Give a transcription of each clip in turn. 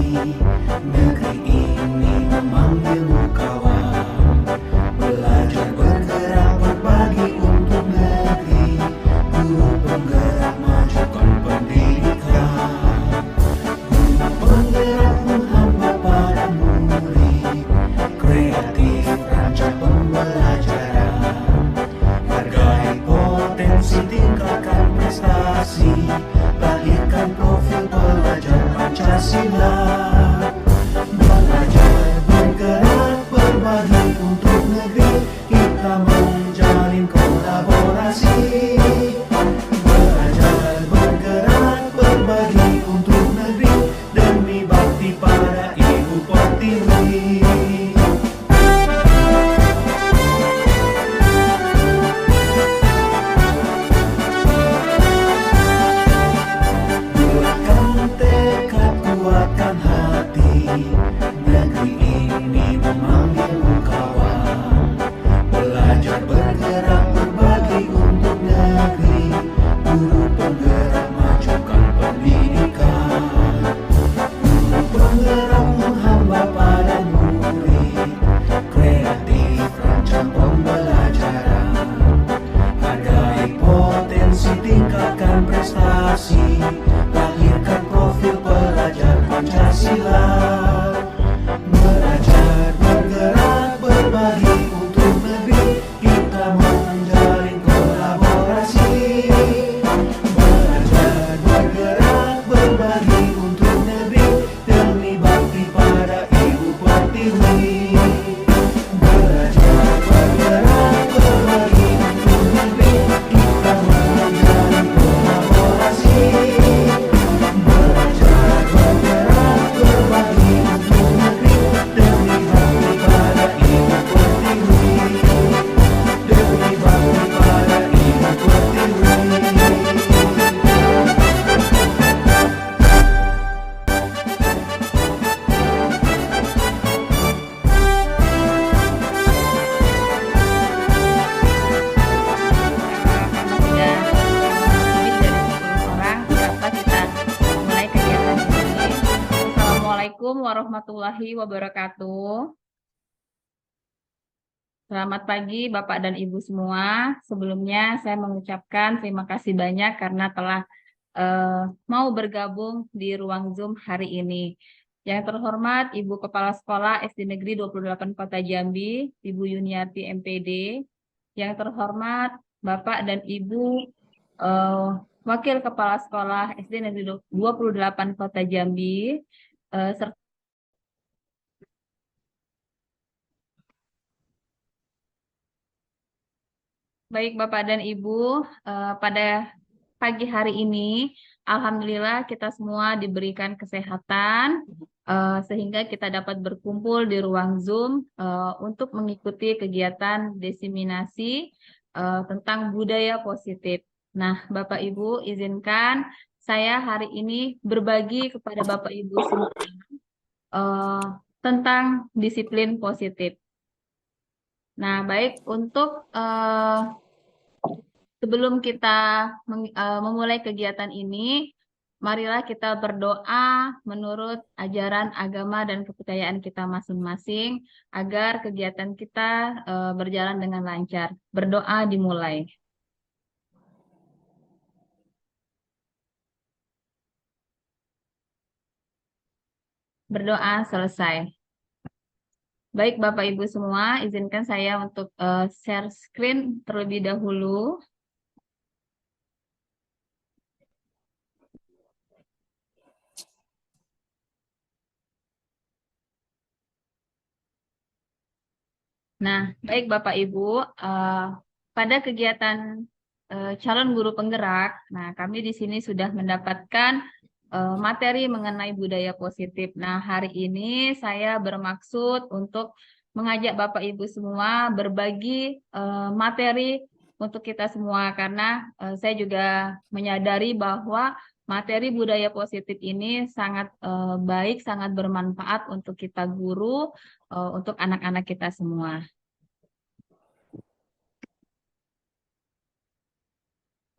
Negeri ini memanggilmu kawan, belajar bergerak berbagi untuk negeri, guru penggerak majukan pendidikan, guru penggerak menghamba pada murid, kreatif rancang pembelajaran, hargai potensi tingkatkan prestasi, lahirkan profil pelajar Pancasila. Belajar bergerak berbagi untuk negeri, kita menjalin kolaborasi. Belajar bergerak berbagi untuk negeri, demi bakti pada Ibu Pertiwi. Bulatkan tekad, kuatkan hati, negeri ini memanggilmu kawan, belajar bergerak berbagi untuk negeri, guru penggerak majukan pendidikan, guru penggerak menghamba pada murid, kreatif rancang pembelajaran, hargai potensi tingkatkan prestasi, lahirkan profil pelajar Pancasila. Belajar bergerak berbagi untuk negeri, kita menjalin kolaborasi. Belajar bergerak berbagi untuk negeri, demi bakti pada Ibu Pertiwi. Belajar bergerak berbagi untuk negeri, kita menjalin kolaborasi. Belajar bergerak berbagi untuk negeri, demi bakti pada Ibu Pertiwi. Demi bakti pada Ibu Pertiwi. Karena sudah lebih dari 10 orang, dapat kita mulai kegiatan ini. Assalamualaikum warahmatullahi wabarakatuh. Selamat pagi Bapak dan Ibu semua. Sebelumnya saya mengucapkan terima kasih banyak karena telah mau bergabung di ruang Zoom hari ini. Yang terhormat Ibu Kepala Sekolah SD Negeri 28 Kota Jambi, Ibu Yuniarti MPD. Yang terhormat Bapak dan Ibu Wakil Kepala Sekolah SD Negeri 28 Kota Jambi, serta baik Bapak dan Ibu, pada pagi hari ini, alhamdulillah kita semua diberikan kesehatan, sehingga kita dapat berkumpul di ruang Zoom untuk mengikuti kegiatan desiminasi tentang budaya positif. Nah, Bapak Ibu, izinkan saya hari ini berbagi kepada Bapak Ibu semua tentang disiplin positif. Nah, baik, untuk sebelum kita memulai kegiatan ini, marilah kita berdoa menurut ajaran agama dan kepercayaan kita masing-masing agar kegiatan kita berjalan dengan lancar. Berdoa dimulai. Berdoa selesai. Baik Bapak Ibu semua, izinkan saya untuk share screen terlebih dahulu. Nah, baik Bapak Ibu, pada kegiatan calon guru penggerak, nah kami di sini sudah mendapatkan materi mengenai budaya positif. Nah, hari ini saya bermaksud untuk mengajak Bapak Ibu semua berbagi materi untuk kita semua, karena saya juga menyadari bahwa materi budaya positif ini sangat baik, sangat bermanfaat untuk kita guru, untuk anak-anak kita semua.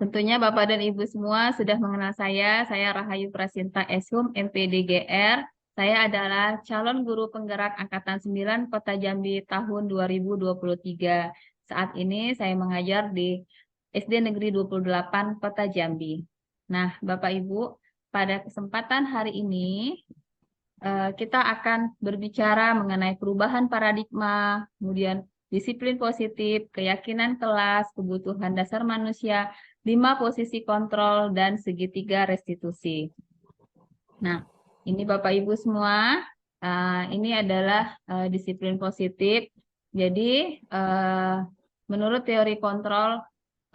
Tentunya Bapak dan Ibu semua sudah mengenal saya Rahayu Prasinta Eshum, MPD GR. Saya adalah calon guru penggerak Angkatan 9 Kota Jambi tahun 2023. Saat ini saya mengajar di SD Negeri 28 Kota Jambi. Nah, Bapak Ibu, pada kesempatan hari ini kita akan berbicara mengenai perubahan paradigma, kemudian disiplin positif, keyakinan kelas, kebutuhan dasar manusia, 5 posisi kontrol, dan segitiga restitusi. Nah, ini Bapak Ibu semua, ini adalah disiplin positif. Jadi, menurut teori kontrol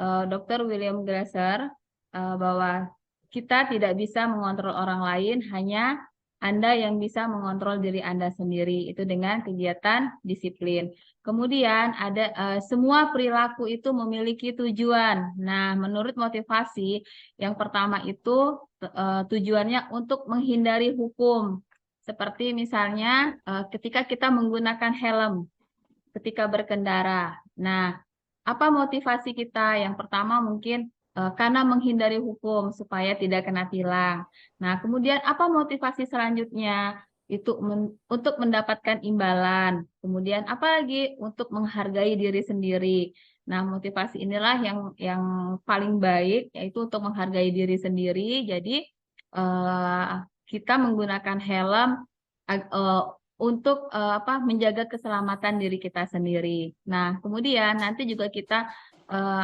Dr. William Glasser, bahwa kita tidak bisa mengontrol orang lain, hanya Anda yang bisa mengontrol diri Anda sendiri, itu dengan kegiatan disiplin. Kemudian ada semua perilaku itu memiliki tujuan. Nah, menurut motivasi, yang pertama itu tujuannya untuk menghindari hukum. Seperti misalnya ketika kita menggunakan helm ketika berkendara. Nah, apa motivasi kita? Yang pertama mungkin karena menghindari hukum supaya tidak kena tilang. Nah, kemudian apa motivasi selanjutnya? Itu untuk mendapatkan imbalan. Kemudian apalagi untuk menghargai diri sendiri. Nah, motivasi inilah yang paling baik, yaitu untuk menghargai diri sendiri. Jadi kita menggunakan helm untuk menjaga keselamatan diri kita sendiri. Nah, kemudian nanti juga kita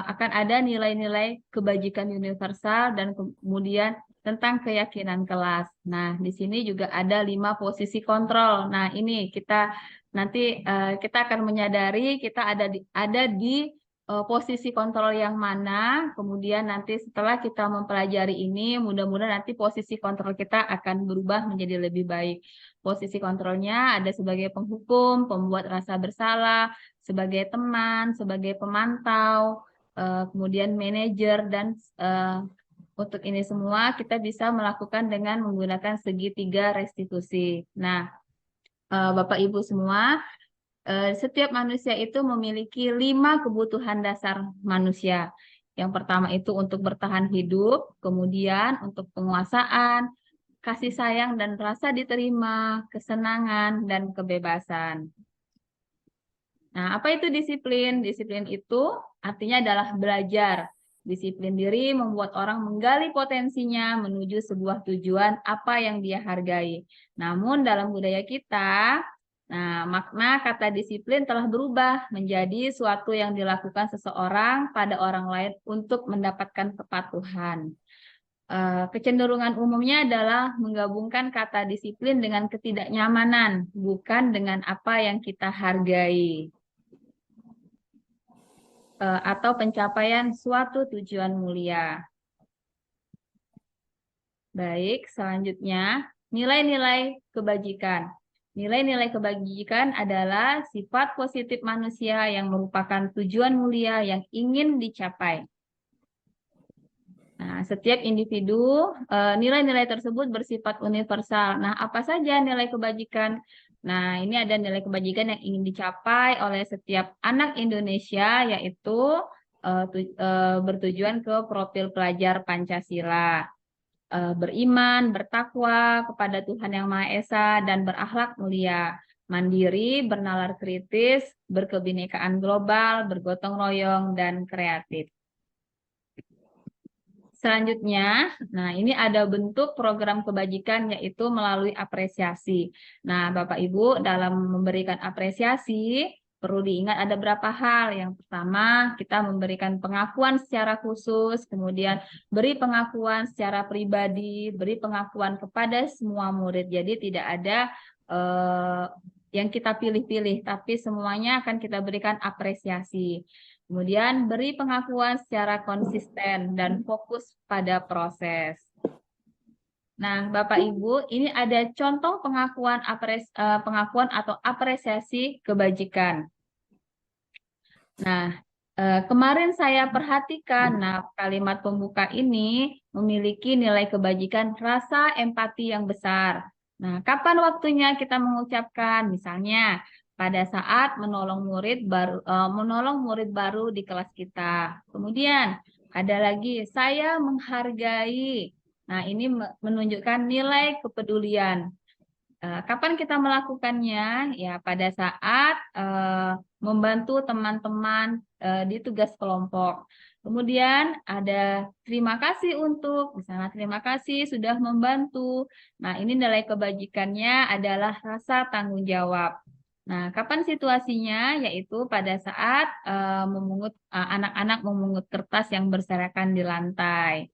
akan ada nilai-nilai kebajikan universal dan kemudian tentang keyakinan kelas. Nah, di sini juga ada 5 posisi kontrol. Nah, ini kita nanti kita akan menyadari kita ada di posisi kontrol yang mana. Kemudian nanti setelah kita mempelajari ini, mudah-mudahan nanti posisi kontrol kita akan berubah menjadi lebih baik. Posisi kontrolnya ada sebagai penghukum, pembuat rasa bersalah, sebagai teman, sebagai pemantau, kemudian manajer, dan untuk ini semua kita bisa melakukan dengan menggunakan segitiga restitusi. Nah, Bapak Ibu semua, setiap manusia itu memiliki 5 kebutuhan dasar manusia. Yang pertama itu untuk bertahan hidup, kemudian untuk penguasaan, kasih sayang dan rasa diterima, kesenangan, dan kebebasan. Nah, apa itu disiplin? Disiplin itu artinya adalah belajar. Disiplin diri membuat orang menggali potensinya menuju sebuah tujuan apa yang dia hargai. Namun dalam budaya kita, makna kata disiplin telah berubah menjadi suatu yang dilakukan seseorang pada orang lain untuk mendapatkan kepatuhan. Kecenderungan umumnya adalah menggabungkan kata disiplin dengan ketidaknyamanan, bukan dengan apa yang kita hargai, atau pencapaian suatu tujuan mulia. Baik, selanjutnya nilai-nilai kebajikan. Nilai-nilai kebajikan adalah sifat positif manusia yang merupakan tujuan mulia yang ingin dicapai. Nah, setiap individu, nilai-nilai tersebut bersifat universal. Nah, apa saja nilai kebajikan? Nah, ini ada nilai kebajikan yang ingin dicapai oleh setiap anak Indonesia, yaitu bertujuan ke profil pelajar Pancasila. Beriman, bertakwa kepada Tuhan Yang Maha Esa, dan berakhlak mulia. Mandiri, bernalar kritis, berkebinekaan global, bergotong royong, dan kreatif. Selanjutnya, nah ini ada bentuk program kebajikan yaitu melalui apresiasi. Nah, Bapak Ibu dalam memberikan apresiasi perlu diingat ada beberapa hal. Yang pertama, kita memberikan pengakuan secara khusus, kemudian beri pengakuan secara pribadi, beri pengakuan kepada semua murid. Jadi tidak ada yang kita pilih-pilih, tapi semuanya akan kita berikan apresiasi. Kemudian beri pengakuan secara konsisten dan fokus pada proses. Nah, Bapak Ibu, ini ada contoh pengakuan atau apresiasi kebajikan. Nah, kemarin saya perhatikan, kalimat pembuka ini memiliki nilai kebajikan rasa empati yang besar. Nah, kapan waktunya kita mengucapkan? Misalnya, pada saat menolong murid baru di kelas kita. Kemudian ada lagi saya menghargai. Nah, ini menunjukkan nilai kepedulian. Kapan kita melakukannya? Ya, pada saat membantu teman-teman di tugas kelompok. Kemudian ada terima kasih untuk, misalnya terima kasih sudah membantu. Nah, ini nilai kebajikannya adalah rasa tanggung jawab. Nah, kapan situasinya? Yaitu pada saat anak-anak memungut kertas yang berserakan di lantai.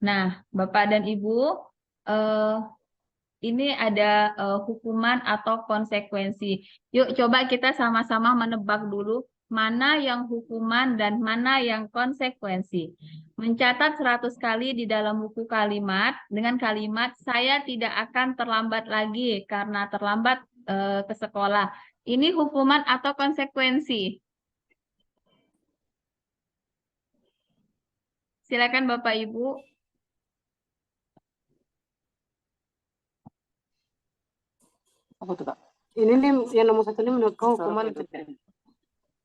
Nah, Bapak dan Ibu, eh, ini ada hukuman atau konsekuensi. Yuk coba kita sama-sama menebak dulu mana yang hukuman dan mana yang konsekuensi. Mencatat 100 kali di dalam buku kalimat dengan kalimat saya tidak akan terlambat lagi karena terlambat ke sekolah. Ini hukuman atau konsekuensi? Silakan Bapak Ibu. Apa tuh, Kak? Ini nih yang nomor 1 ini menurut kau hukuman itu.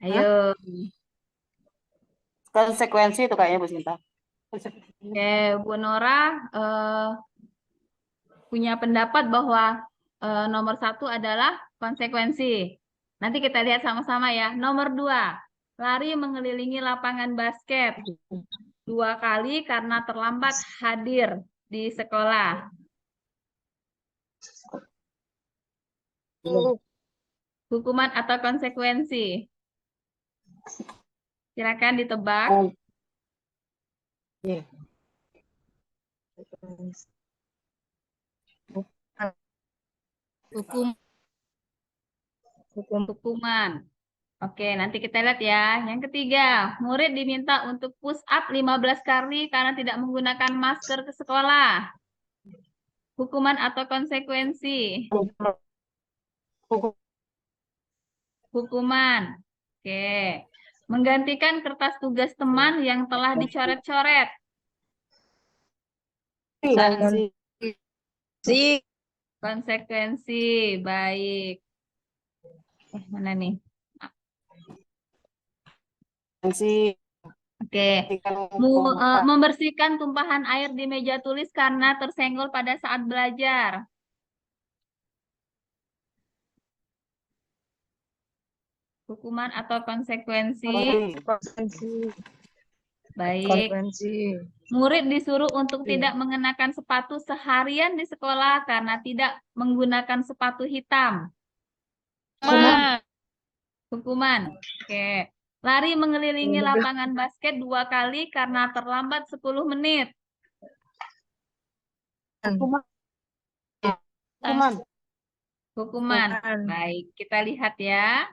Ayo. Konsekuensi itu kayaknya Bu Sinta. Oke, Bu Nora punya pendapat bahwa nomor 1 adalah konsekuensi. Nanti kita lihat sama-sama ya. Nomor 2, lari mengelilingi lapangan basket 2 kali karena terlambat hadir di sekolah. Hukuman atau konsekuensi? Silakan ditebak. Iya. Hukuman. Oke, nanti kita lihat ya. Yang ketiga, murid diminta untuk push up 15 kali karena tidak menggunakan masker ke sekolah. Hukuman atau konsekuensi? Hukuman. Oke. Menggantikan kertas tugas teman yang telah dicoret-coret. Konsekuensi. Baik. Mana nih? Oke. Membersihkan tumpahan air di meja tulis karena tersenggol pada saat belajar. Hukuman atau konsekuensi? Baik. Murid disuruh untuk tidak mengenakan sepatu seharian di sekolah karena tidak menggunakan sepatu hitam. Hukuman. Oke. Lari mengelilingi lapangan basket 2 kali karena terlambat 10 menit. Hukuman. Baik, kita lihat ya.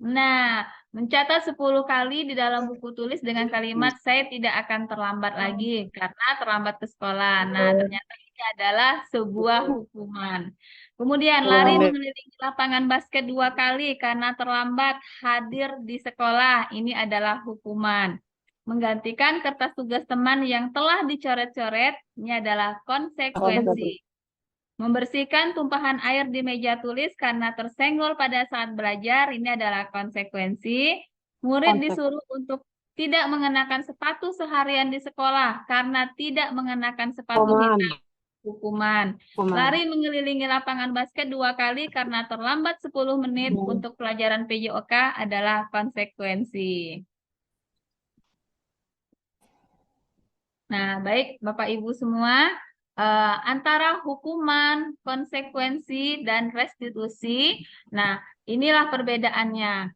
Nah, mencatat 10 kali di dalam buku tulis dengan kalimat saya tidak akan terlambat lagi karena terlambat ke sekolah. Nah, ternyata ini adalah sebuah hukuman. Kemudian lari mengelilingi lapangan basket 2 kali karena terlambat hadir di sekolah. Ini adalah hukuman. Menggantikan kertas tugas teman yang telah dicoret-coret, ini adalah konsekuensi. Membersihkan tumpahan air di meja tulis karena tersenggol pada saat belajar, ini adalah konsekuensi. Murid disuruh untuk tidak mengenakan sepatu seharian di sekolah karena tidak mengenakan sepatu hitam. Hukuman. Lari mengelilingi lapangan basket 2 kali karena terlambat 10 menit untuk pelajaran PJOK adalah konsekuensi. Nah, baik Bapak Ibu semua. Antara hukuman, konsekuensi, dan restitusi. Nah, inilah perbedaannya.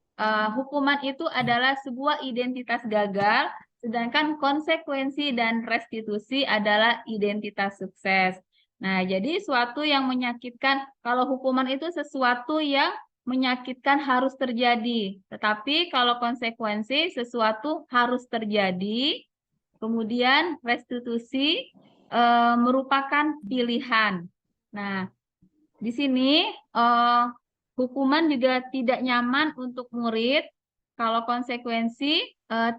Hukuman itu adalah sebuah identitas gagal, sedangkan konsekuensi dan restitusi adalah identitas sukses. Nah, jadi suatu yang menyakitkan, kalau hukuman itu sesuatu yang menyakitkan harus terjadi. Tetapi kalau konsekuensi sesuatu harus terjadi, kemudian restitusi merupakan pilihan. Nah, di sini hukuman juga tidak nyaman untuk murid. Kalau konsekuensi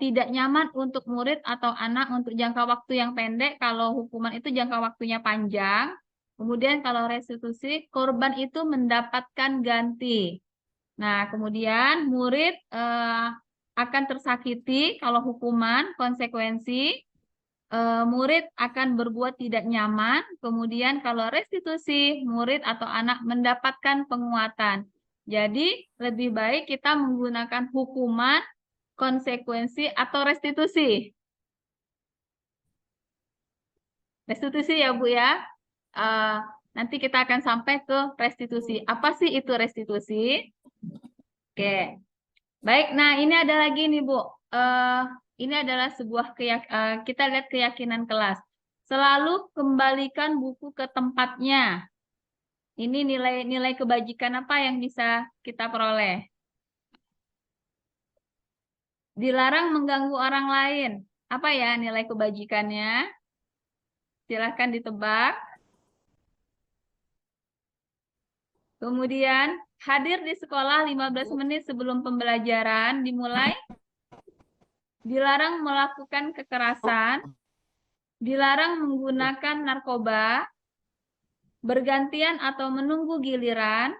tidak nyaman untuk murid atau anak untuk jangka waktu yang pendek. Kalau hukuman itu jangka waktunya panjang. Kemudian kalau restitusi, korban itu mendapatkan ganti. Nah, kemudian murid akan tersakiti kalau hukuman, konsekuensi. murid akan berbuat tidak nyaman. Kemudian kalau restitusi, murid atau anak mendapatkan penguatan. Jadi lebih baik kita menggunakan hukuman, konsekuensi, atau restitusi. Restitusi ya Bu ya. Nanti kita akan sampai ke restitusi. Apa sih itu restitusi? Oke. Baik, nah ini ada lagi nih Bu. Ini adalah sebuah kita lihat keyakinan kelas. Selalu kembalikan buku ke tempatnya. Ini nilai kebajikan apa yang bisa kita peroleh? Dilarang mengganggu orang lain. Apa ya nilai kebajikannya? Silahkan ditebak. Kemudian hadir di sekolah 15 menit sebelum pembelajaran dimulai. Dilarang melakukan kekerasan. Dilarang menggunakan narkoba. Bergantian atau menunggu giliran.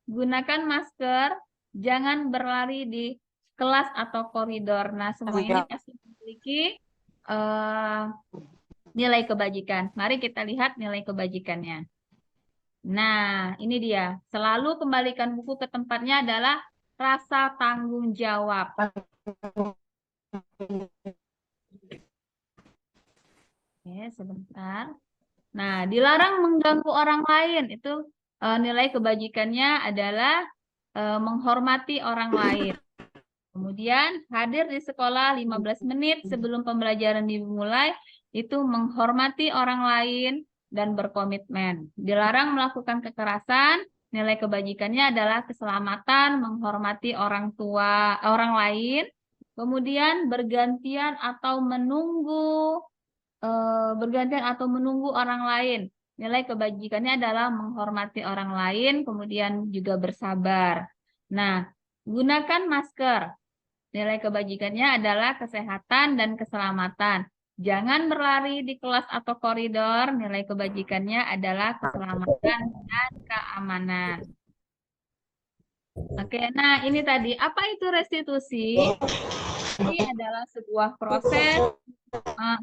Gunakan masker. Jangan berlari di kelas atau koridor. Nah, semua ini pasti memiliki nilai kebajikan. Mari kita lihat nilai kebajikannya. Nah, ini dia. Selalu kembalikan buku ke tempatnya adalah rasa tanggung jawab. Oke, sebentar. Nah, dilarang mengganggu orang lain. Itu nilai kebajikannya adalah menghormati orang lain. Kemudian hadir di sekolah 15 menit sebelum pembelajaran dimulai, itu menghormati orang lain dan berkomitmen. Dilarang melakukan kekerasan, nilai kebajikannya adalah keselamatan, menghormati orang lain, kemudian bergantian atau menunggu orang lain. Nilai kebajikannya adalah menghormati orang lain, kemudian juga bersabar. Nah, gunakan masker. Nilai kebajikannya adalah kesehatan dan keselamatan. Jangan berlari di kelas atau koridor. Nilai kebajikannya adalah keselamatan dan keamanan. Oke, nah ini tadi. Apa itu restitusi? Ini adalah sebuah proses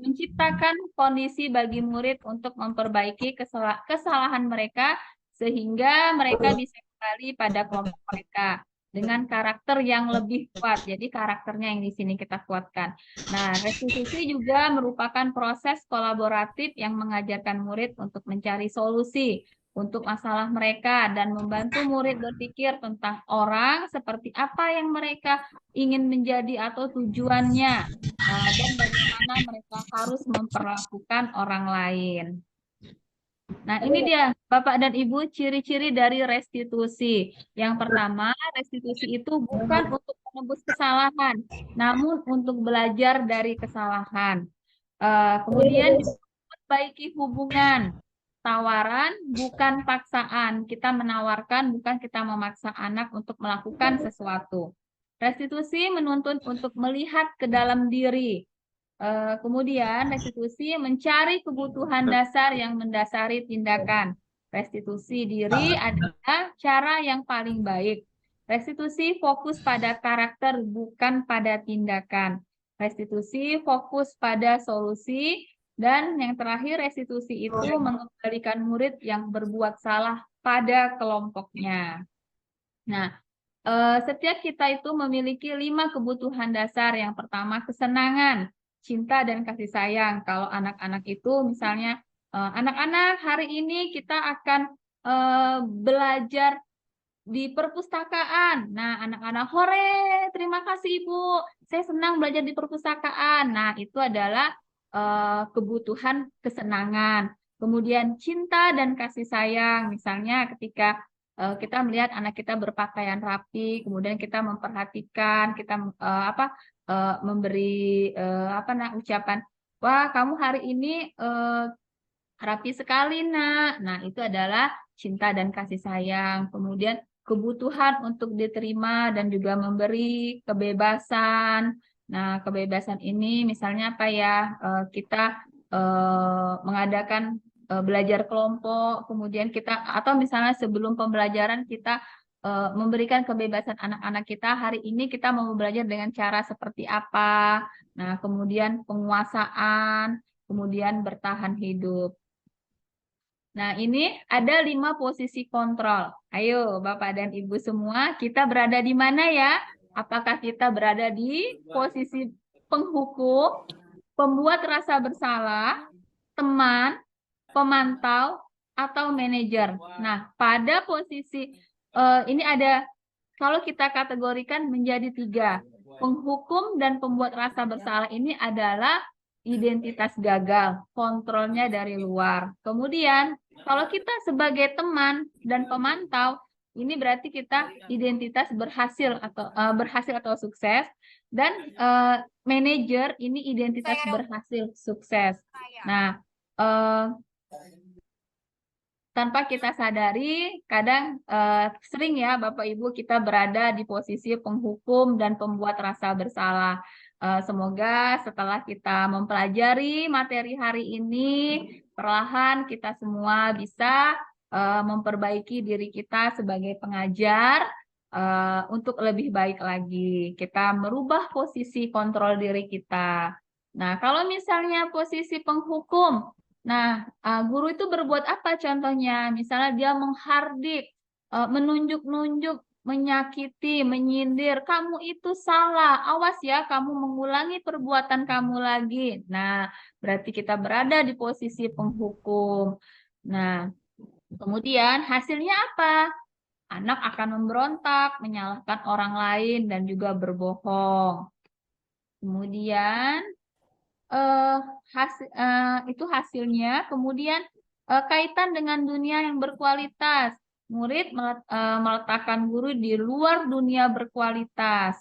menciptakan kondisi bagi murid untuk memperbaiki kesalahan mereka sehingga mereka bisa kembali pada kelompok mereka dengan karakter yang lebih kuat. Jadi karakternya yang di sini kita kuatkan. Nah, restitusi juga merupakan proses kolaboratif yang mengajarkan murid untuk mencari solusi untuk masalah mereka dan membantu murid berpikir tentang orang seperti apa yang mereka ingin menjadi atau tujuannya dan bagaimana mereka harus memperlakukan orang lain. Nah, ini dia Bapak dan Ibu ciri-ciri dari restitusi. Yang pertama, restitusi itu bukan untuk menebus kesalahan, namun untuk belajar dari kesalahan. Kemudian perbaiki hubungan. Tawaran bukan paksaan. Kita menawarkan, bukan kita memaksa anak untuk melakukan sesuatu. Restitusi menuntut untuk melihat ke dalam diri. Kemudian restitusi mencari kebutuhan dasar yang mendasari tindakan. Restitusi diri adalah cara yang paling baik. Restitusi fokus pada karakter, bukan pada tindakan. Restitusi fokus pada solusi. Dan yang terakhir, restitusi itu mengembalikan murid yang berbuat salah pada kelompoknya. Nah, setiap kita itu memiliki 5 kebutuhan dasar. Yang pertama, kesenangan, cinta, dan kasih sayang. Kalau anak-anak itu misalnya, anak-anak hari ini kita akan belajar di perpustakaan. Nah, anak-anak, hore, terima kasih Ibu. Saya senang belajar di perpustakaan. Nah, itu adalah kebutuhan kesenangan. Kemudian cinta dan kasih sayang. Misalnya ketika kita melihat anak kita berpakaian rapi, kemudian kita memperhatikan, kita memberi ucapan, wah kamu hari ini rapi sekali nak. Nah, itu adalah cinta dan kasih sayang. Kemudian kebutuhan untuk diterima dan juga memberi kebebasan. Nah, kebebasan ini misalnya apa ya? Kita mengadakan belajar kelompok, kemudian kita atau misalnya sebelum pembelajaran kita memberikan kebebasan anak-anak kita. Hari ini kita mau belajar dengan cara seperti apa. Nah, kemudian penguasaan. kemudian bertahan hidup. Nah, ini ada 5 posisi kontrol. Ayo, Bapak dan Ibu semua, kita berada di mana ya? Apakah kita berada di posisi penghukum, pembuat rasa bersalah, teman, pemantau, atau manajer? Nah, pada posisi ini ada, kalau kita kategorikan menjadi 3. Penghukum dan pembuat rasa bersalah ini adalah identitas gagal, kontrolnya dari luar. Kemudian, kalau kita sebagai teman dan pemantau, ini berarti kita identitas berhasil atau sukses, dan manajer ini identitas berhasil sukses. Nah, tanpa kita sadari, kadang sering ya Bapak Ibu kita berada di posisi penghukum dan pembuat rasa bersalah. Semoga setelah kita mempelajari materi hari ini, perlahan kita semua bisa memperbaiki diri kita sebagai pengajar untuk lebih baik lagi. Kita merubah posisi kontrol diri kita. Nah, kalau misalnya posisi penghukum, nah, guru itu berbuat apa contohnya? Misalnya dia menghardik, menunjuk-nunjuk, menyakiti, menyindir. Kamu itu salah, awas ya kamu mengulangi perbuatan kamu lagi. Nah, berarti kita berada di posisi penghukum. Nah, kemudian hasilnya apa? Anak akan memberontak, menyalahkan orang lain, dan juga berbohong. Kemudian itu hasilnya. Kemudian kaitan dengan dunia yang berkualitas. Murid meletakkan guru di luar dunia berkualitas.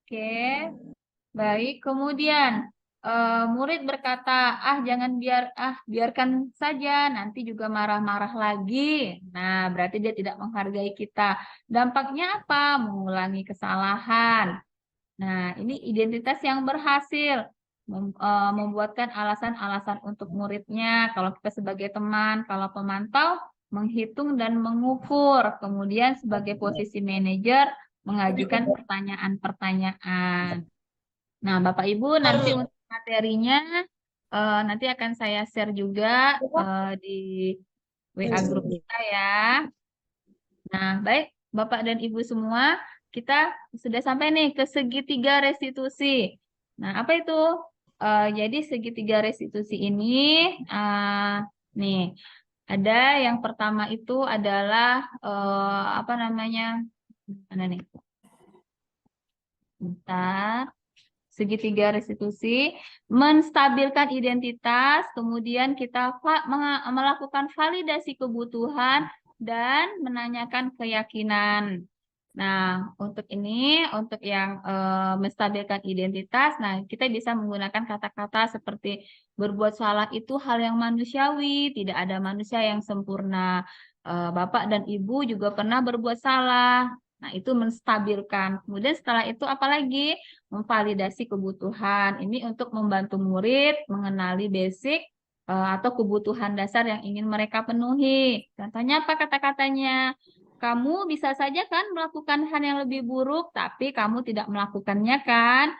Oke, baik. Kemudian murid berkata, biarkan saja, nanti juga marah-marah lagi. Nah, berarti dia tidak menghargai kita. Dampaknya apa? Mengulangi kesalahan. Nah, ini identitas yang berhasil membuatkan alasan-alasan untuk muridnya. Kalau kita sebagai teman, kalau pemantau, menghitung dan mengukur. Kemudian sebagai posisi manajer, mengajukan pertanyaan-pertanyaan. Nah, Bapak Ibu, nanti untuk materinya, nanti akan saya share juga di WA grup kita ya. Nah, baik Bapak dan Ibu semua, kita sudah sampai nih ke segitiga restitusi. Nah, apa itu? Jadi segitiga restitusi ini, nih, ada yang pertama itu adalah, apa namanya? Mana nih? Bentar. Segitiga restitusi, menstabilkan identitas, kemudian kita melakukan validasi kebutuhan, dan menanyakan keyakinan. Nah, untuk ini, untuk yang menstabilkan identitas, nah kita bisa menggunakan kata-kata seperti berbuat salah itu hal yang manusiawi, tidak ada manusia yang sempurna. Bapak dan Ibu juga pernah berbuat salah. Nah, itu menstabilkan. Kemudian setelah itu apalagi? Memvalidasi kebutuhan. Ini untuk membantu murid mengenali basic atau kebutuhan dasar yang ingin mereka penuhi. Contohnya apa kata-katanya? Kamu bisa saja kan melakukan hal yang lebih buruk, tapi kamu tidak melakukannya kan?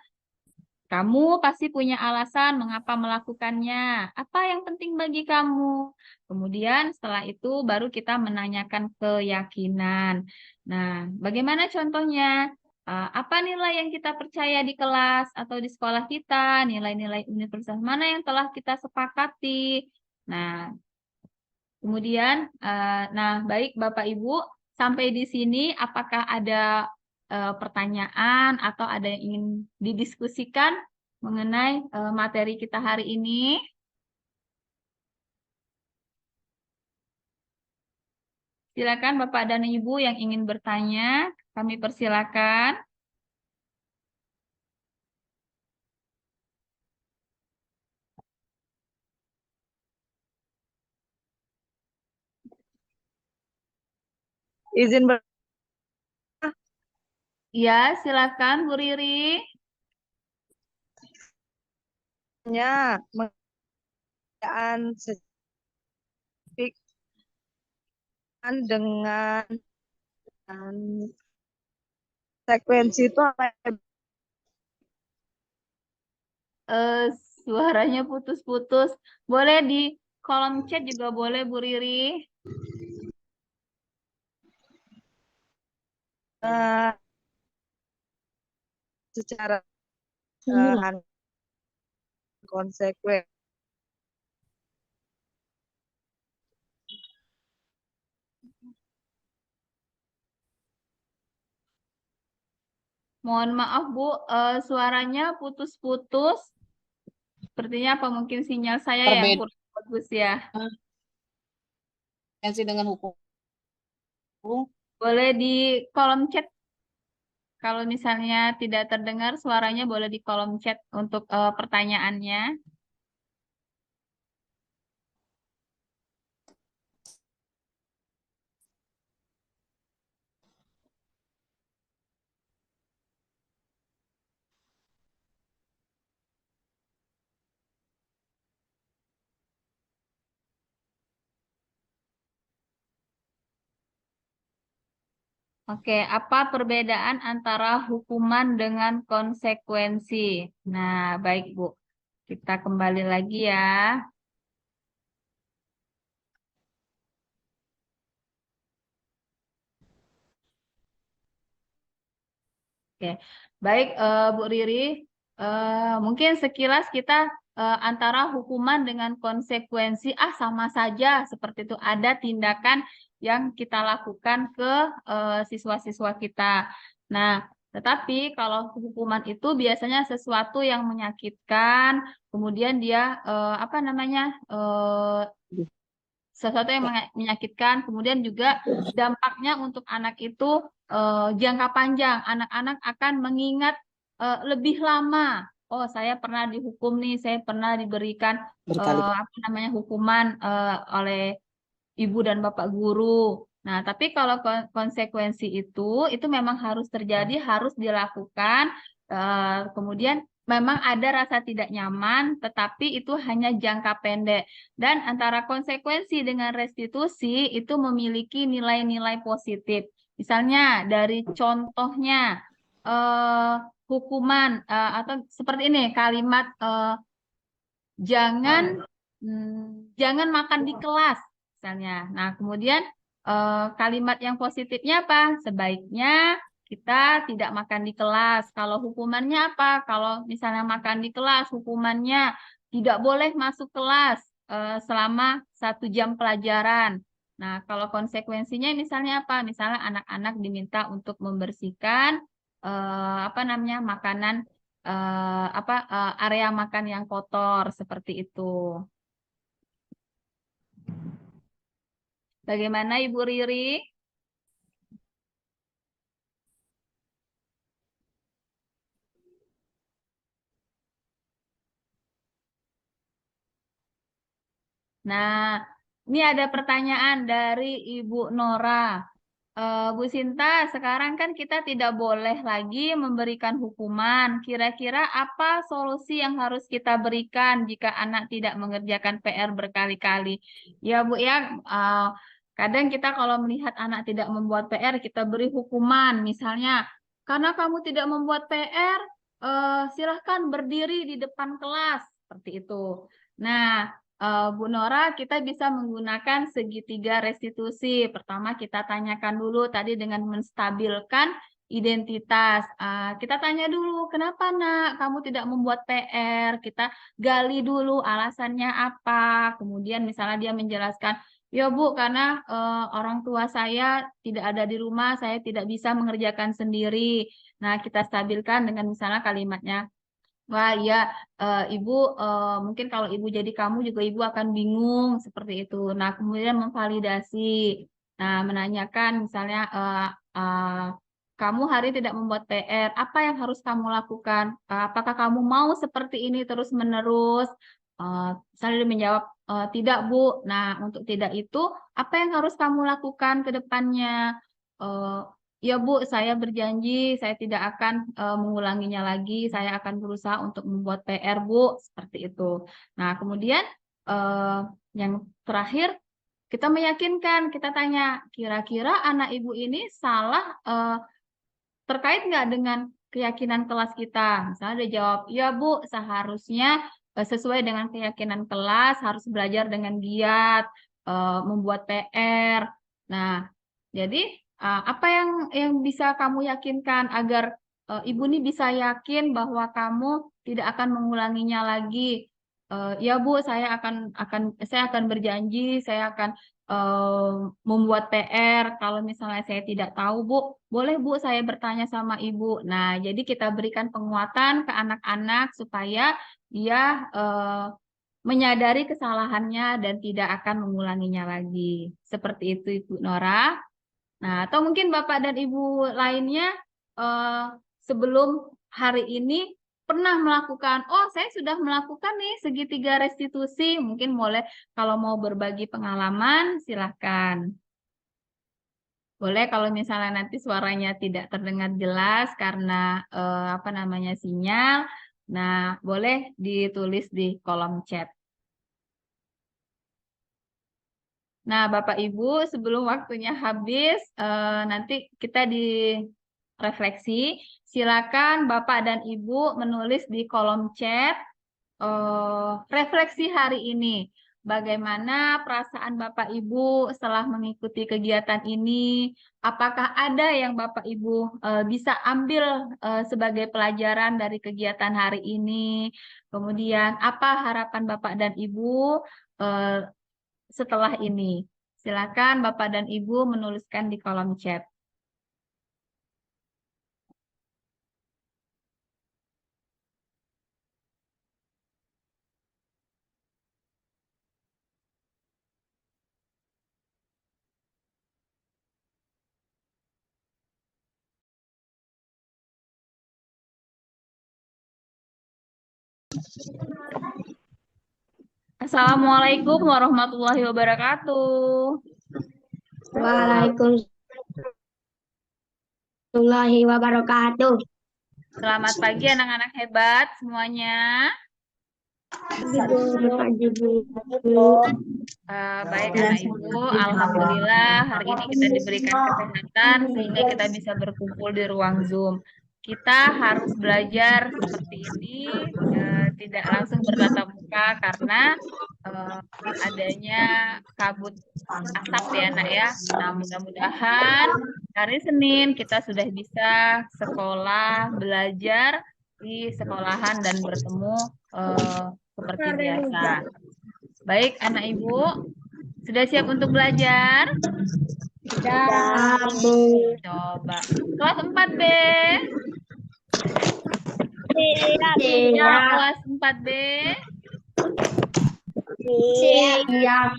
Kamu pasti punya alasan mengapa melakukannya. Apa yang penting bagi kamu? Kemudian setelah itu baru kita menanyakan keyakinan. Nah, bagaimana contohnya? Apa nilai yang kita percaya di kelas atau di sekolah kita? Nilai-nilai universitas mana yang telah kita sepakati? Nah, kemudian, baik Bapak Ibu, sampai di sini apakah ada pertanyaan atau ada yang ingin didiskusikan mengenai materi kita hari ini? Silakan Bapak dan Ibu yang ingin bertanya, kami persilakan. Izin Ya, silakan Bu Riri. bertanya mengenai spesifik dengan sekuensi itu apa? Suaranya putus-putus. Boleh di kolom chat juga boleh, Bu Riri. Eh, secara konsekuen. Mohon maaf, Bu, suaranya putus-putus. Sepertinya apa mungkin sinyal saya yang Perbedaan kurang bagus ya. dengan hukum. Boleh di kolom chat. Kalau misalnya tidak terdengar suaranya boleh di kolom chat untuk pertanyaannya. Oke, apa perbedaan antara hukuman dengan konsekuensi? Nah, baik Bu. Kita kembali lagi ya. Oke, baik Bu Riri. Mungkin sekilas kita antara hukuman dengan konsekuensi, sama saja seperti itu. Ada tindakan yang kita lakukan ke siswa-siswa kita. Nah, tetapi kalau hukuman itu biasanya sesuatu yang menyakitkan, kemudian dia apa namanya sesuatu yang menyakitkan, kemudian juga dampaknya untuk anak itu jangka panjang. Anak-anak akan mengingat lebih lama. Oh, saya pernah dihukum nih, saya pernah diberikan Berkali. apa namanya hukuman oleh ibu dan bapak guru. Nah, tapi kalau konsekuensi itu memang harus terjadi, harus dilakukan. Kemudian memang ada rasa tidak nyaman, tetapi itu hanya jangka pendek. Dan antara konsekuensi dengan restitusi itu memiliki nilai-nilai positif. Misalnya dari contohnya hukuman atau seperti ini kalimat jangan jangan makan di kelas misalnya. Nah, kemudian kalimat yang positifnya apa? Sebaiknya kita tidak makan di kelas. Kalau hukumannya apa? Kalau misalnya makan di kelas, hukumannya tidak boleh masuk kelas selama 1 jam pelajaran. Nah, kalau konsekuensinya misalnya apa? Misalnya anak-anak diminta untuk membersihkan apa namanya makanan area makan yang kotor seperti itu. Bagaimana Ibu Riri? Nah, ini ada pertanyaan dari Ibu Nora. Bu Sinta, sekarang kan kita tidak boleh lagi memberikan hukuman. Kira-kira apa solusi yang harus kita berikan jika anak tidak mengerjakan PR berkali-kali? Ya Bu ya, kadang kita kalau melihat anak tidak membuat PR, kita beri hukuman. Misalnya, karena kamu tidak membuat PR, silahkan berdiri di depan kelas. Seperti itu. Nah, Bu Nora, kita bisa menggunakan segitiga restitusi. Pertama, kita tanyakan dulu tadi dengan menstabilkan identitas. Kita tanya dulu, kenapa nak kamu tidak membuat PR? Kita gali dulu alasannya apa. Kemudian misalnya dia menjelaskan, ya Bu, karena orang tua saya tidak ada di rumah, saya tidak bisa mengerjakan sendiri. Nah, kita stabilkan dengan misalnya kalimatnya, wah ya, Ibu mungkin kalau Ibu jadi kamu juga Ibu akan bingung seperti itu. Nah, kemudian memvalidasi. Nah, menanyakan misalnya kamu hari tidak membuat PR, apa yang harus kamu lakukan? Apakah kamu mau seperti ini terus-menerus? Misalnya dia menjawab tidak, Bu. Nah, untuk tidak itu apa yang harus kamu lakukan ke depannya? Ya Bu, saya berjanji saya tidak akan mengulanginya lagi. Saya akan berusaha untuk membuat PR Bu, seperti itu. Nah, kemudian yang terakhir kita meyakinkan, kita tanya, kira-kira anak Ibu ini salah terkait nggak dengan keyakinan kelas kita? Misalnya dia jawab, ya Bu, seharusnya sesuai dengan keyakinan kelas, harus belajar dengan giat, membuat PR. Nah, jadi apa yang bisa kamu yakinkan agar Ibu nih bisa yakin bahwa kamu tidak akan mengulanginya lagi? Ya Bu, saya akan berjanji, saya akan membuat PR. Kalau misalnya saya tidak tahu Bu, boleh Bu saya bertanya sama Ibu. Nah, jadi kita berikan penguatan ke anak-anak supaya dia menyadari kesalahannya dan tidak akan mengulanginya lagi. Seperti itu Ibu Nora. Nah, atau mungkin Bapak dan Ibu lainnya sebelum hari ini pernah melakukan, oh saya sudah melakukan nih segitiga restitusi, mungkin boleh kalau mau berbagi pengalaman silahkan. Boleh kalau misalnya nanti suaranya tidak terdengar jelas karena apa namanya sinyal, nah boleh ditulis di kolom chat. Nah, Bapak Ibu, sebelum waktunya habis, nanti kita direfleksi. Silakan Bapak dan Ibu menulis di kolom chat refleksi hari ini. Bagaimana perasaan Bapak Ibu setelah mengikuti kegiatan ini? Apakah ada yang Bapak Ibu bisa ambil sebagai pelajaran dari kegiatan hari ini? Kemudian, apa harapan Bapak dan Ibu setelah ini? Silakan Bapak dan Ibu menuliskan di kolom chat. Assalamualaikum warahmatullahi wabarakatuh. Waalaikumsalam wabarakatuh. Selamat pagi anak-anak hebat semuanya. Selamat pagi, Bu. Baik anak ibu, alhamdulillah hari ini kita diberikan kesehatan sehingga kita bisa berkumpul di ruang Zoom. Kita harus belajar seperti ini, tidak langsung bertatap muka karena adanya kabut asap ya nak ya. Nah mudah-mudahan hari Senin kita sudah bisa sekolah, belajar di sekolahan dan bertemu seperti biasa. Baik anak ibu, sudah siap untuk belajar? Sudah, Bu. Coba. Kelas 4B. Siap. Kelas 4B. Siap.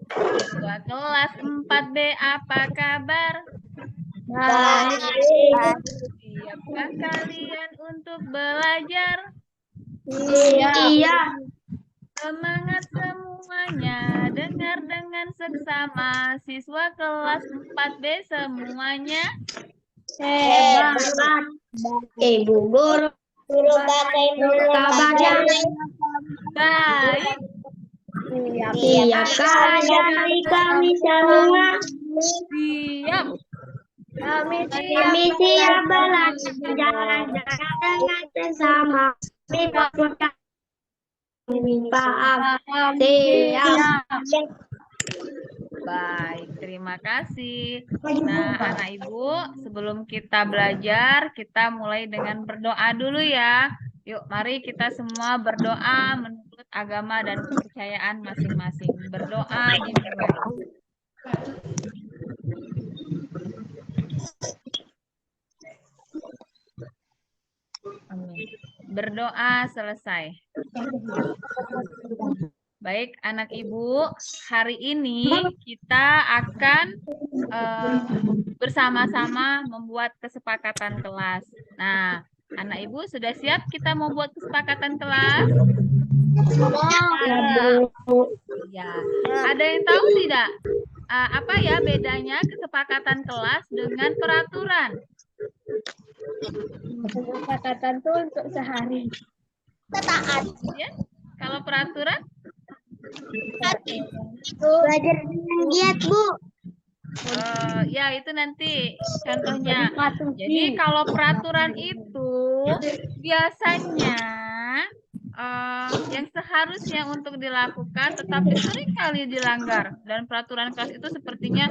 Siswa kelas 4B apa kabar? Baik. Siapkah kalian untuk belajar? Siap. Semangat semuanya, dengar dengan seksama. Siswa kelas 4B semuanya. Hebat. Ibu guru. Kabarnya Baik. siapkah dari kami semua? Siap. Kami siap belajar dengan sesama. Paham. Siap. Baik, terima kasih. Nah, anak ibu, sebelum kita belajar, kita mulai dengan berdoa dulu ya. Yuk, mari kita semua berdoa menurut agama dan kepercayaan masing-masing. Berdoa dimulai. Amin. Berdoa selesai. Baik, anak ibu, hari ini kita akan bersama-sama membuat kesepakatan kelas. Nah, anak ibu sudah siap kita membuat kesepakatan kelas? Ya. Ada yang tahu tidak? Apa ya bedanya kesepakatan kelas dengan peraturan? Kesepakatan itu untuk sehari. Ya? Kalau peraturan? Belajar dengan giat, Bu. Ya, itu nanti contohnya. Jadi kalau peraturan itu biasanya yang seharusnya untuk dilakukan tetapi seringkali dilanggar dan peraturan kelas itu sepertinya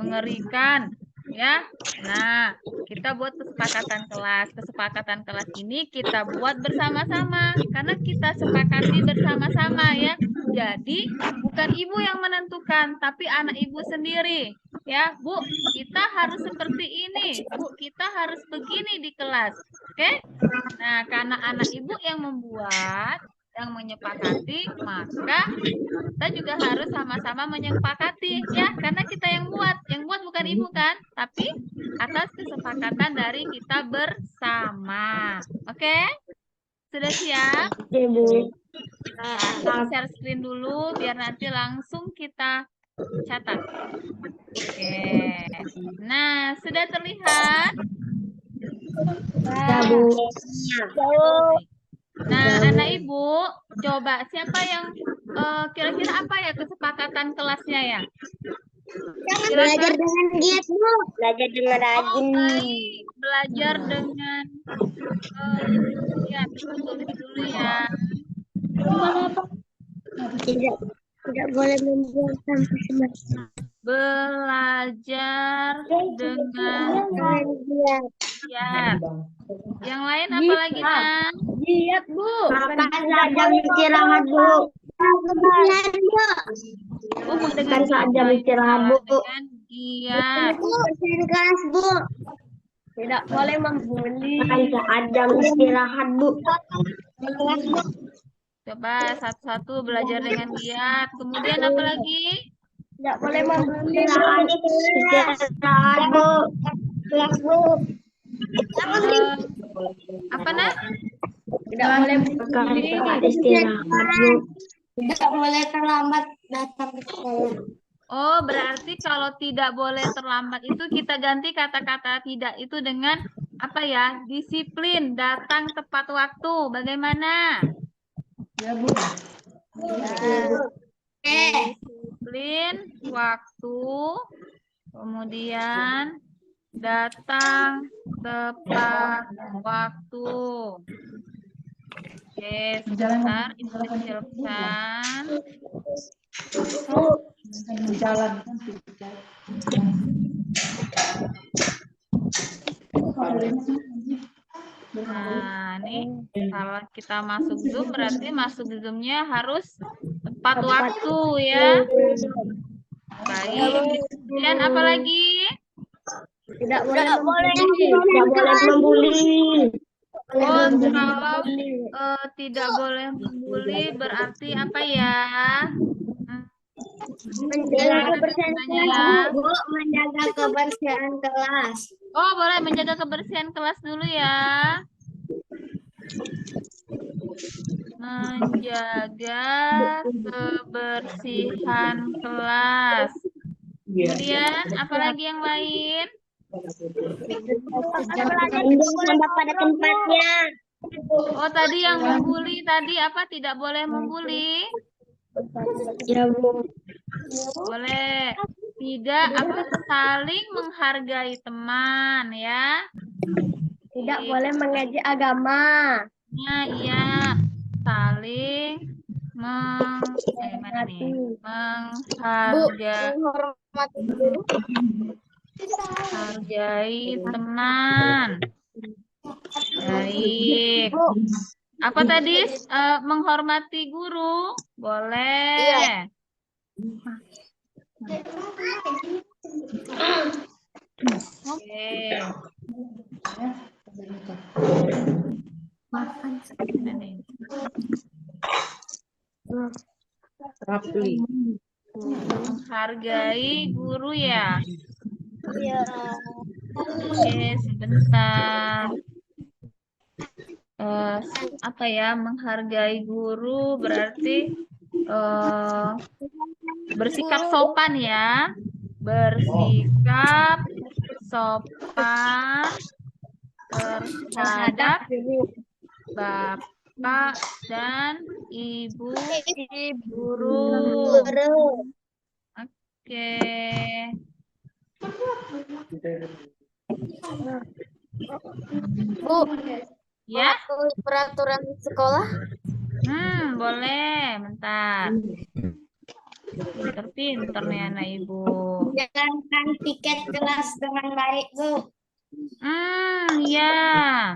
mengerikan ya. Nah, kita buat kesepakatan kelas. Kesepakatan kelas ini kita buat bersama-sama karena kita sepakati bersama-sama ya. Jadi bukan ibu yang menentukan tapi anak ibu sendiri. Ya, Bu, kita harus seperti ini. Bu, kita harus begini di kelas. Oke? Nah, karena anak ibu yang membuat, yang menyepakati, maka kita juga harus sama-sama menyepakati ya, karena kita yang buat bukan ibu kan, tapi atas kesepakatan dari kita bersama. Oke? Sudah siap? Oke, Bu. Nah, share screen dulu biar nanti langsung kita catat. Oke. Nah, sudah terlihat? Ya, Bu. Nah, anak ibu, coba siapa yang kira-kira apa ya kesepakatan kelasnya ya? Belajar dengan giat, Bu. Belajar dengan rajin. Baik, belajar dengan ya, tulis dulu ya. Tidak boleh membuang sampai selesai. Belajar dengan Giat. giat. Yang lain apa lagi, Nang? Giat, Bu. Makan saat jam istirahat, Bu. Benar, Bu. Dengan saat jam istirahat, Bu. dengan giat. Bersih kelas, Bu. Tidak boleh membuli. Makan saat jam istirahat, Bu. Coba satu-satu belajar dengan giat. Kemudian apa lagi? Tidak boleh membuli. Istirahat, Bu. Kelas, Bu. Apa, Nak? Tidak boleh membuli. Istirahat, Bu. Tidak boleh terlambat datang ke sekolah. Oh, berarti kalau tidak boleh terlambat itu kita ganti kata-kata tidak itu dengan apa ya? Disiplin, datang tepat waktu. Bagaimana? Ya, Bu. Disiplin, waktu, kemudian datang tepat waktu. Oke, sebentar, Ibu kecilkan. Menjalankan Nah, ini kalau kita masuk Zoom berarti masuk Zoom-nya harus tepat waktu ya. Baik. Kemudian apa lagi? Tidak boleh membuli. Oh, kalau tidak boleh membuli berarti apa ya? Menjaga kebersihan kelas, Bu. Menjaga kebersihan kelas. Oh, boleh menjaga kebersihan kelas dulu ya. Menjaga kebersihan kelas. Kemudian apa lagi yang lain? Tempat pada tempatnya. Oh, tadi yang membuli tadi apa? Tidak boleh membuli. Ya, Bu. Boleh. Tidak apa saling menghargai teman ya. Tidak boleh mengejek agama. Nah, iya. Saling menghargai teman. Baik. Apa tadi? Menghormati guru? Boleh. Oke. Mana nih? Menghargai guru ya. Iya. Oke, sebentar. Apa ya? Menghargai guru berarti bersikap sopan ya. Bersikap sopan terhadap Bapak dan Ibu guru. Oke. Bu, Ya, peraturan sekolah Boleh. Bentar. Pinter-pinter nih anak ibu. Jalankan tiket kelas dengan baik, Bu. Ya.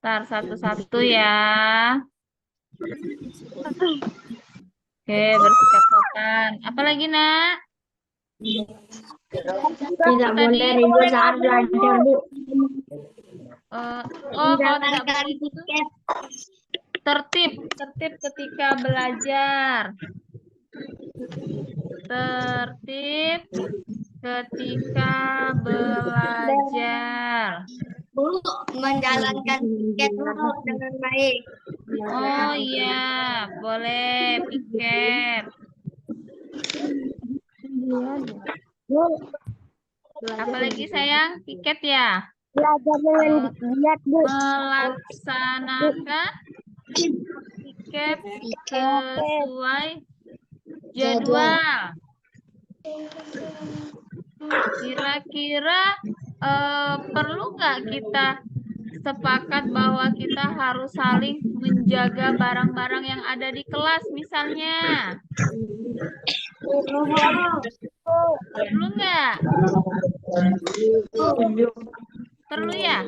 Ntar satu-satu ya. Oke, bersikap sopan. Apa lagi, Nak? Tidak boleh ribut saat belajar, Bu. Kalau tidak boleh itu tiket. tertib ketika belajar. Tertib ketika belajar. Bu, menjalankan tiket Bu dengan baik. Oh iya, boleh piket. Bu, Apalagi sayang, piket ya. belajar dengan giat, Bu. Melaksanakan piket sesuai jadwal. Kira-kira perlu nggak kita sepakat bahwa kita harus saling menjaga barang-barang yang ada di kelas misalnya? Perlu nggak? Perlu ya?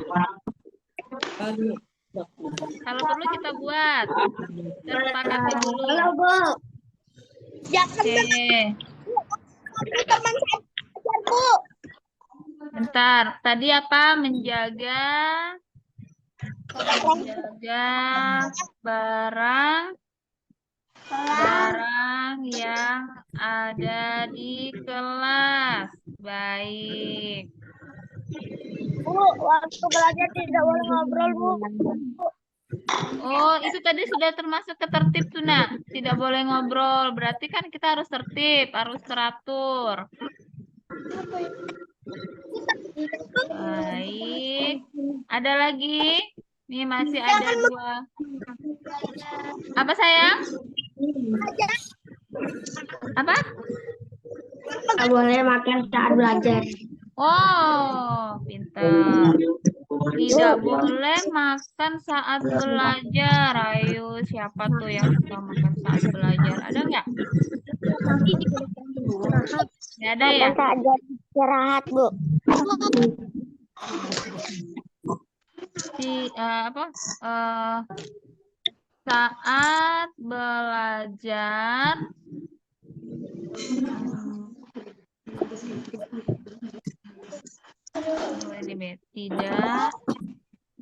Kalau perlu kita buat. Kita sepakati dulu. Halo, Bu. Oke. Teman saya, Bu. Bentar. Tadi apa? Menjaga barang yang ada di kelas. Baik. Bu, waktu belajar tidak boleh ngobrol, Bu. Oh, itu tadi sudah termasuk ketertib tuh, Nak. Tidak boleh ngobrol. Berarti kan kita harus tertib, harus teratur. Baik. Ada lagi? Nih masih ada 2. Apa sayang? Apa? Tidak boleh makan saat belajar. Oh, pintar. Tidak boleh makan saat belajar. Ayo, siapa tuh yang suka makan saat belajar? Ada nggak? Nggak ada ya? Istirahat, Bu. Saat belajar tidak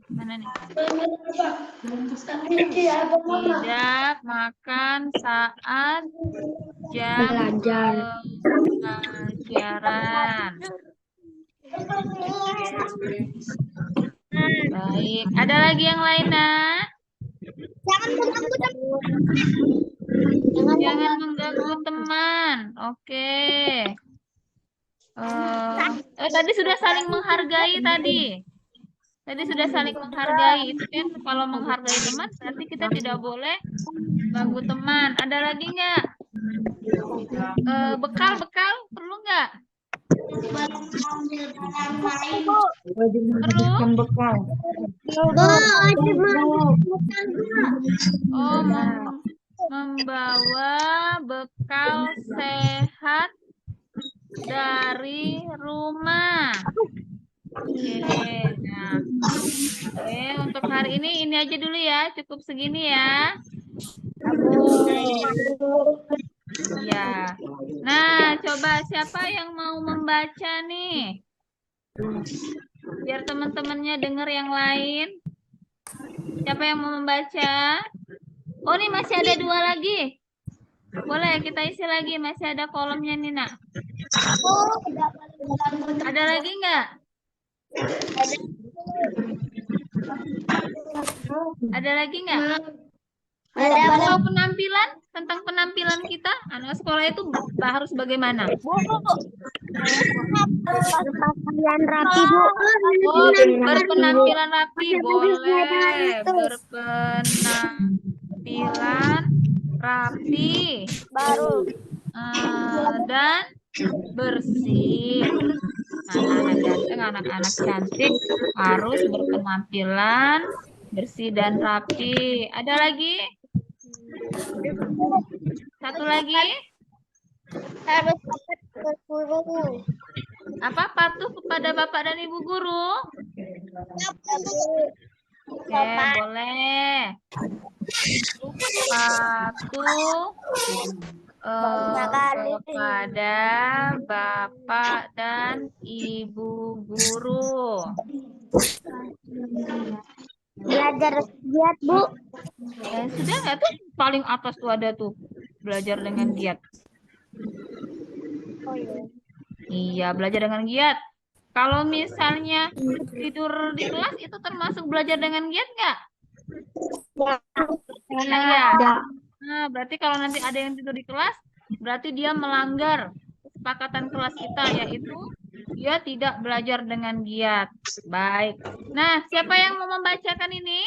mana nih? Tidak makan saat jam pelajaran. Baik, ada lagi yang lain, Nak? Jangan mengganggu teman. Oke. Tadi sudah saling menghargai tadi. Tadi sudah saling menghargai. Itu kan kalau menghargai teman berarti kita tidak boleh ganggu teman. Ada lagi nggak? Bekal perlu nggak? Perlu? Bekal. Oh, membawa bekal sehat dari rumah. Oke, nah, untuk hari ini aja dulu ya, cukup segini ya. Ya, nah coba siapa yang mau membaca nih? Biar teman-temannya dengar yang lain. Siapa yang mau membaca? Oh, ini masih ada 2 lagi. Boleh kita isi lagi, masih ada kolomnya nih, Nak. Ada lagi nggak? Ada lagi nggak? Atau penampilan, tentang penampilan kita, anak sekolah itu harus bagaimana? Berpakaian rapi, Bu. Oh, berpenampilan rapi, boleh. Berpenampilan rapi. Baru. Dan bersih. Anak-anak ganteng, anak-anak cantik harus berpenampilan bersih dan rapi. Ada lagi? Satu lagi. Harus dapat guru. Apa? Patuh kepada Bapak dan Ibu guru? Oke, boleh. Patuh kepada Bapak dan Ibu guru. Belajar giat, Bu. Sudah nggak tuh? Paling atas tuh ada tuh. Belajar dengan giat. Oh, iya. Iya, belajar dengan giat. Kalau misalnya tidur di kelas itu termasuk belajar dengan giat nggak? Iya. Nah, berarti kalau nanti ada yang tidur di kelas, berarti dia melanggar kesepakatan kelas kita, yaitu dia tidak belajar dengan giat. Baik. Nah, siapa yang mau membacakan ini?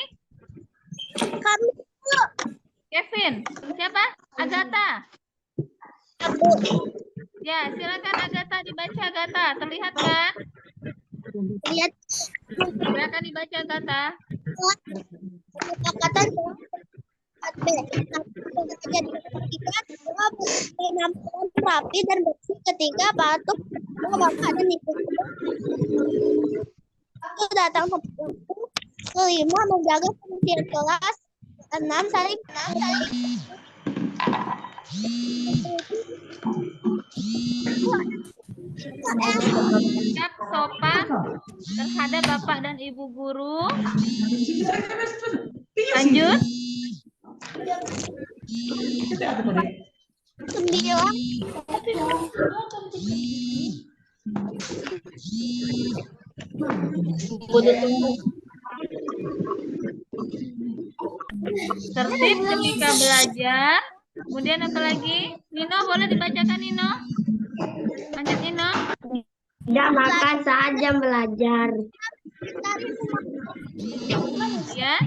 Kami, Kevin. Siapa? Agatha. Ya, silakan Agatha dibaca, Agatha. Terlihat kan? lihat Silakan dibaca, Agatha. kesepakatan jadi ketika semua penampilan rapi dan bersih ketika patuh kepada Bapak dan Ibu. Itu datang seperti kelima menjaga kebersihan kelas. 6 saling Sikap sopan terhadap Bapak dan Ibu guru. Lanjut. 9 Tertib ketika belajar. Kemudian apa lagi? Nino, boleh dibacakan Nino? Lanjut Nino. tidak makan saat jam belajar. Ya.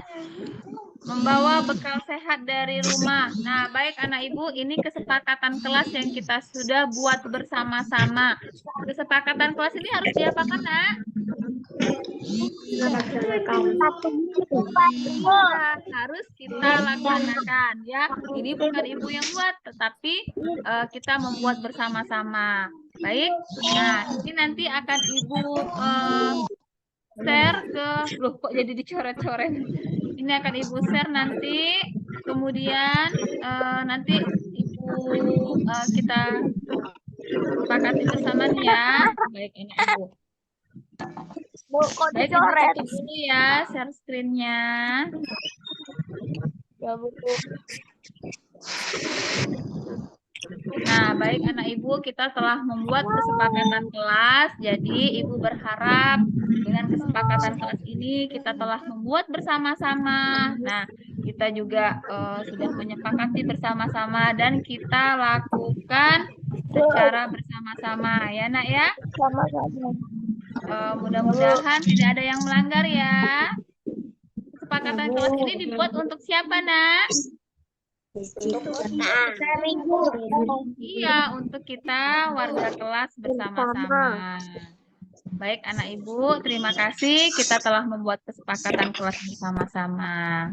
Membawa bekal sehat dari rumah. Nah, baik anak ibu, ini kesepakatan kelas yang kita sudah buat bersama-sama. Kesepakatan kelas ini harus diapakan, Nak? Iya, harus kita laksanakan ya. Ini bukan ibu yang buat, tetapi kita membuat bersama-sama. Baik. Nah, ini nanti akan ibu share ke, loh kok jadi dicoret-coret. Ini akan ibu share nanti. Kemudian nanti ibu kita sepakati bersama ya. Baik ini ibu. Baik, ibu tutup dulu ya share screen-nya. Ya, Bu. Nah, baik anak ibu, kita telah membuat kesepakatan kelas. Jadi, ibu berharap dengan kesepakatan kelas ini kita telah membuat bersama-sama. Nah, kita juga sudah menyepakati bersama-sama dan kita lakukan secara bersama-sama ya, Nak ya. Mudah-mudahan tidak ada yang melanggar ya. Kesepakatan kelas ini dibuat untuk siapa, Nak? Iya, untuk kita warga kelas bersama-sama. Baik anak ibu, terima kasih kita telah membuat kesepakatan kelas bersama-sama.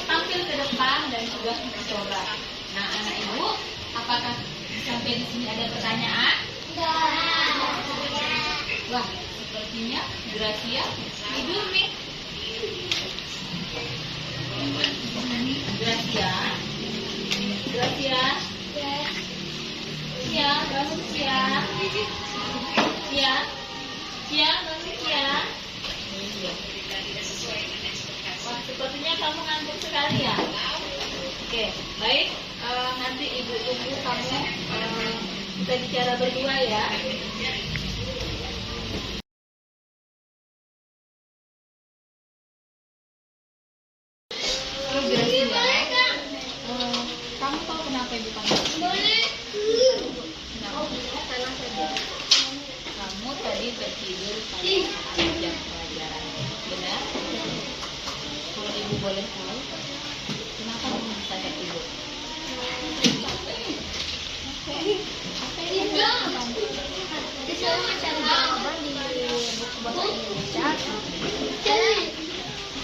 Tampil ke depan dan sudah mencoba. Nah, anak ibu, apakah sampai di sini ada pertanyaan? Wah, sepertinya Gracia tidur nih. Gracia, ya, bangun ya. Ya, bangun ya. Wah, sepertinya kamu ngantuk sekali ya. Oke, baik. Nanti ibu tunggu kamu kita bicara berdua ya. tertidur pada jam pelajaran. Benar? Kalau ibu boleh tahu, kenapa kamu bisa tertidur?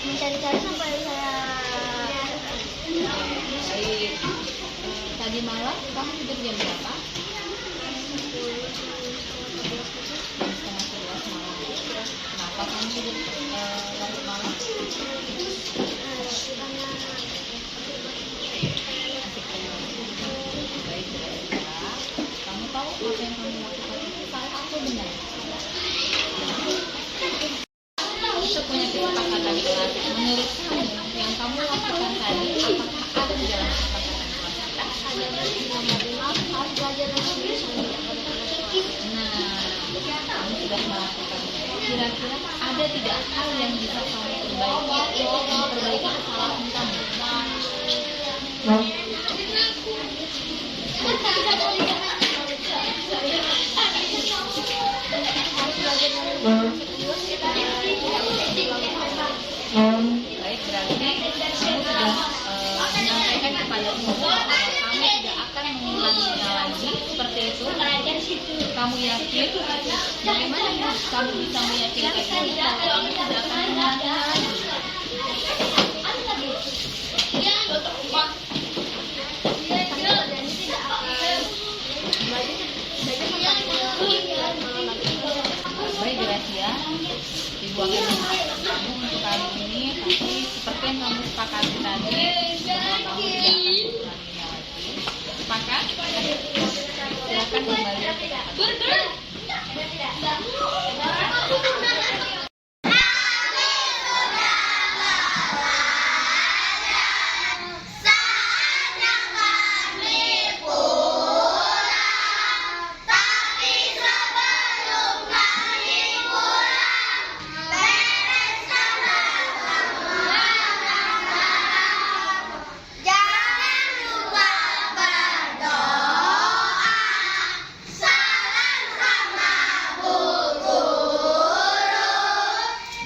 Mencari-cari sampai saya Baik. Tadi malam kamu tidur jam berapa? Jam setengah 11 malam. Kenapa kamu tidur larut malam? Asik kenal. Baik, Gracia. Kamu tahu apa yang kamu lakukan itu salah atau benar? Kita punya kesepakatan kelas. Menurut kamu, yang kamu lakukan tadi, apakah ada di dalam kesepakatan kelas kita? harus belajar lagi. Nah, kamu sudah melakukannya. Kira-kira ada tidak hal yang bisa kamu perbaiki atau memperbaiki kesalahan kamu? Baik, berarti kamu sudah menyampaikan kepada ibu bahwa kamu tidak akan mengulanginya lagi seperti itu. Kamu yakin? Bagaimana kamu bisa meyakinkan ibu bahwa kamu tidak akan mengulanginya lagi? Baik, Gracia, ibu akan memaafkan kamu untuk kali ini, tapi seperti yang kamu sepakati tadi, bahwa kamu tidak akan mengulanginya lagi. Sepakat? Silakan kembali ke tempat. Jangan lupa berdoa. Salam sama Bu Guru.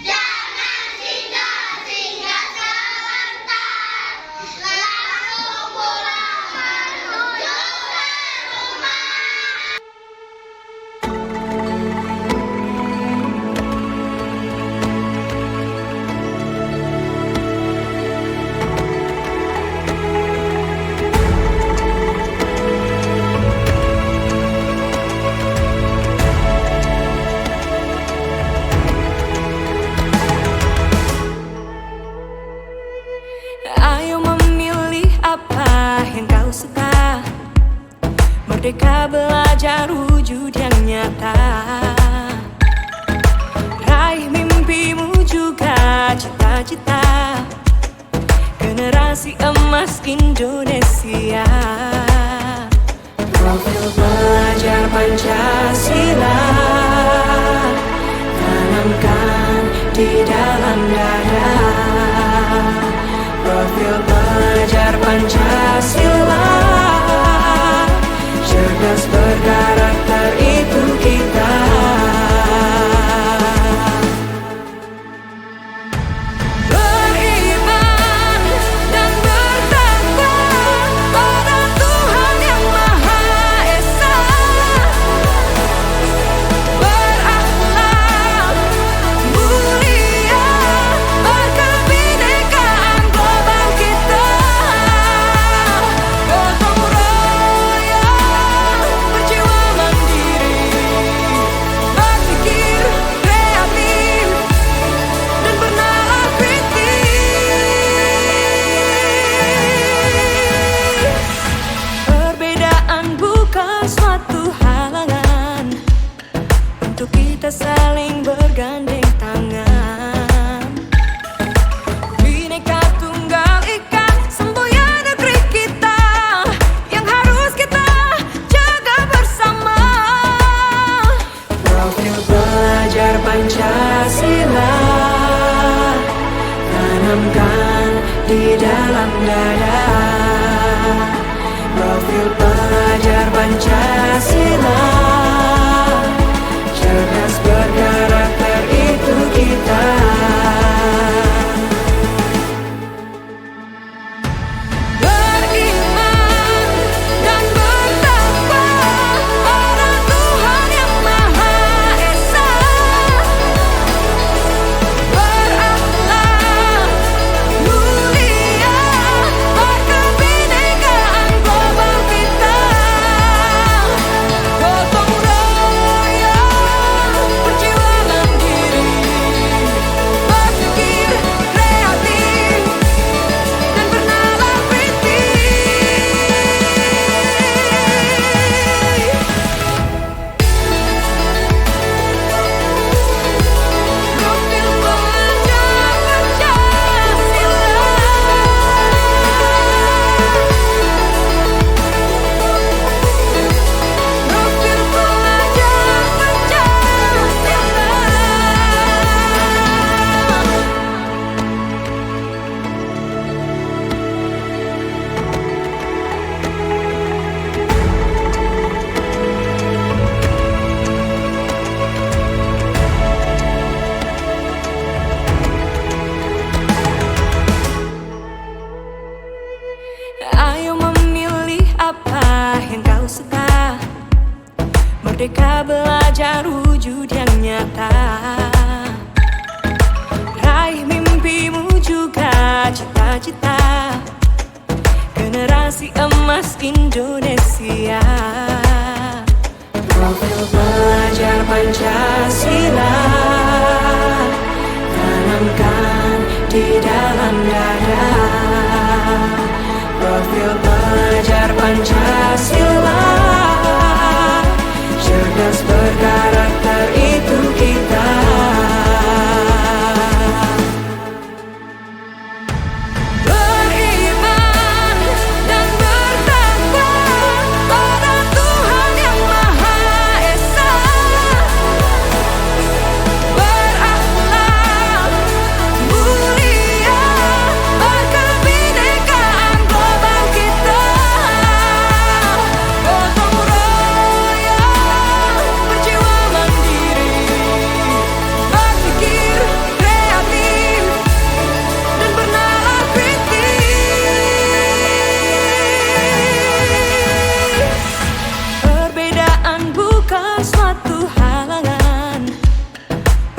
Jangan singgah-singgah sebentar. Langsung pulang menuju ke rumah. Ayo memilih apa yang kau suka. Merdeka belajar wujud yang nyata. Raih mimpimu juga cita-cita. Generasi emas Indonesia. Profil belajar Pancasila tanamkan di dalam dada. Profil belajar Pancasila, cerdas berkarakter itu kita. Beriman dan bertakwa pada Tuhan yang Maha Esa. Berakhlak mulia, berkebinekaan global kita. Ayo memilih apa yang kau suka. Merdeka belajar wujud yang nyata. Raih mimpimu juga cita-cita. Generasi emas Indonesia. Profil pelajar Pancasila tanamkan di dalam dada. Profil pelajar Pancasila, cerdas berkarakter itu kita. Beriman dan bertakwa pada Tuhan yang Maha Esa. Berakhlak mulia, berkebinekaan global kita. Gotong royong, berjiwa mandiri, berpikir kreatif dan bernalar kritis. Perbedaan bukan suatu halangan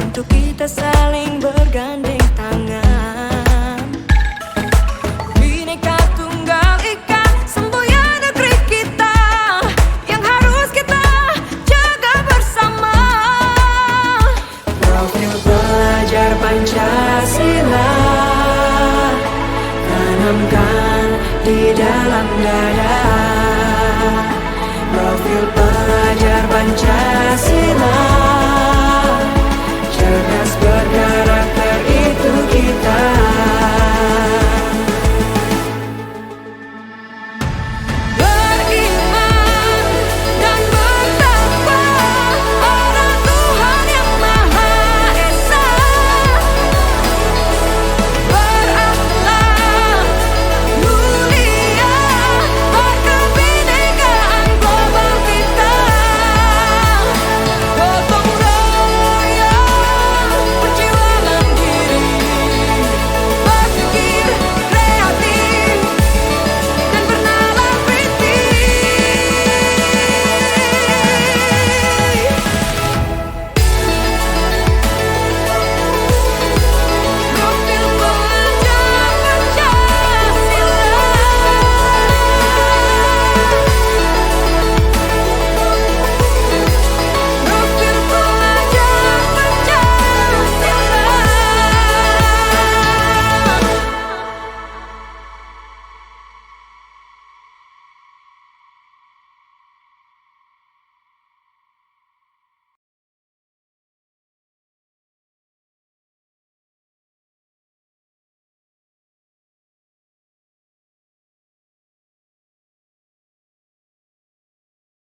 untuk kita saling bergandeng tangan. Bhinneka Tunggal Ika, semboyan negeri kita yang harus kita jaga bersama. Profil pelajar Pancasila tanamkan di dalam dada. Profil pelajar Pancasila,